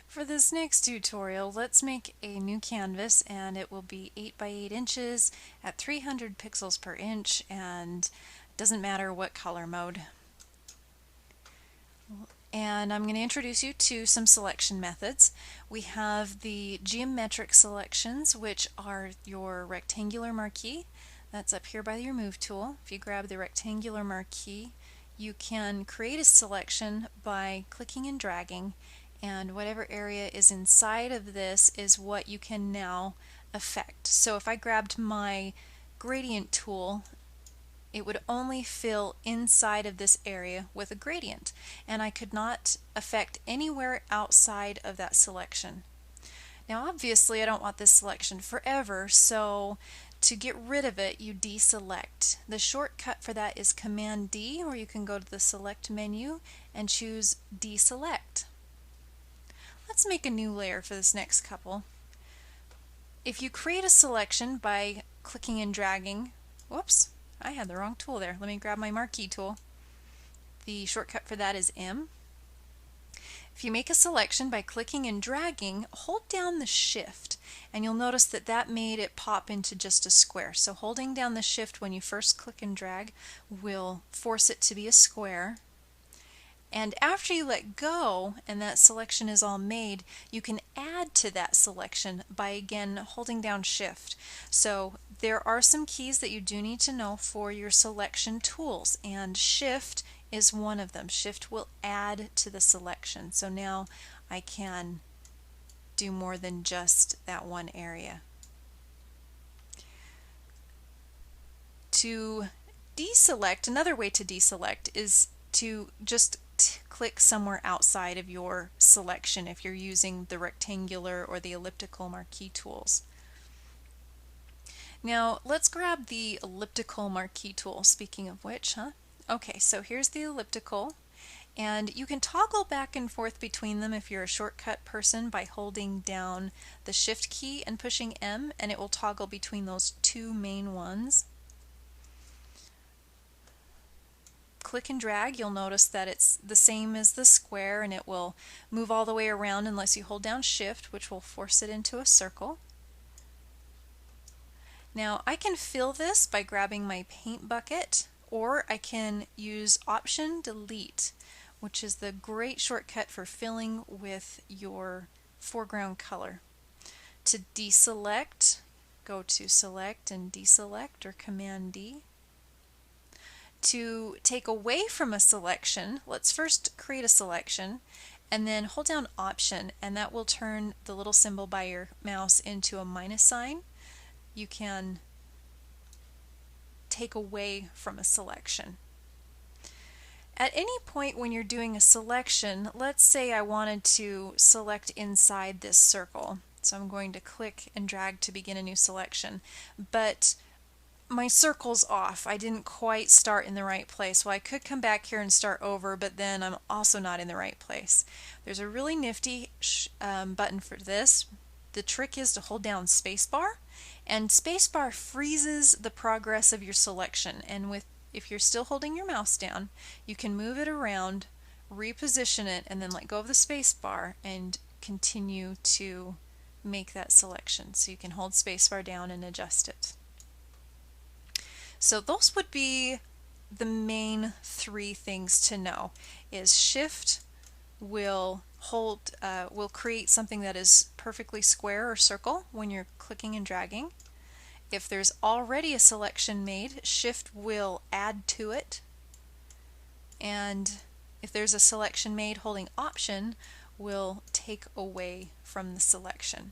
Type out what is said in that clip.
For this next tutorial, let's make a new canvas, and it will be 8 by 8 inches at 300 pixels per inch, and doesn't matter what color mode. And I'm going to introduce you to some selection methods. We have the geometric selections, which are your rectangular marquee. That's up here by your Move tool. If you grab the rectangular marquee, you can create a selection by clicking and dragging, and whatever area is inside of this is what you can now affect. So if I grabbed my gradient tool, it would only fill inside of this area with a gradient, and I could not affect anywhere outside of that selection. Now obviously I don't want this selection forever, so to get rid of it you deselect. The shortcut for that is Command D, or you can go to the select menu and choose deselect. Let's make a new layer for this next couple. If you create a selection by clicking and dragging, whoops, I had the wrong tool there. Let me grab my Marquee tool. The shortcut for that is M. If you make a selection by clicking and dragging, hold down the Shift, and you'll notice that that made it pop into just a square. So holding down the Shift when you first click and drag will force it to be a square. And after you let go and that selection is all made, you can add to that selection by again holding down Shift. So there are some keys that you do need to know for your selection tools, and Shift is one of them. Shift will add to the selection. So now I can do more than just that one area. To deselect, another way to deselect is to just click somewhere outside of your selection if you're using the rectangular or the elliptical marquee tools. Now let's grab the elliptical marquee tool, speaking of which, Okay, so here's the elliptical, and you can toggle back and forth between them if you're a shortcut person by holding down the Shift key and pushing M, and it will toggle between those two main ones. Click and drag, you'll notice that it's the same as the square, and it will move all the way around unless you hold down Shift, which will force it into a circle. Now I can fill this by grabbing my paint bucket, or I can use Option Delete, which is the great shortcut for filling with your foreground color. To deselect, go to Select and Deselect, or Command D. To take away from a selection, let's first create a selection and then hold down Option, and that will turn the little symbol by your mouse into a minus sign. You can take away from a selection. At any point when you're doing a selection, let's say I wanted to select inside this circle. So I'm going to click and drag to begin a new selection, but my circle's off. I didn't quite start in the right place. Well, I could come back here and start over, but then I'm also not in the right place. There's a really nifty button for this. The trick is to hold down spacebar, and spacebar freezes the progress of your selection, and if you're still holding your mouse down, you can move it around, reposition it, and then let go of the spacebar and continue to make that selection. So you can hold spacebar down and adjust it. So those would be the main three things to know. Is Shift will create something that is perfectly square or circle when you're clicking and dragging. If there's already a selection made, Shift will add to it. And if there's a selection made, holding Option will take away from the selection.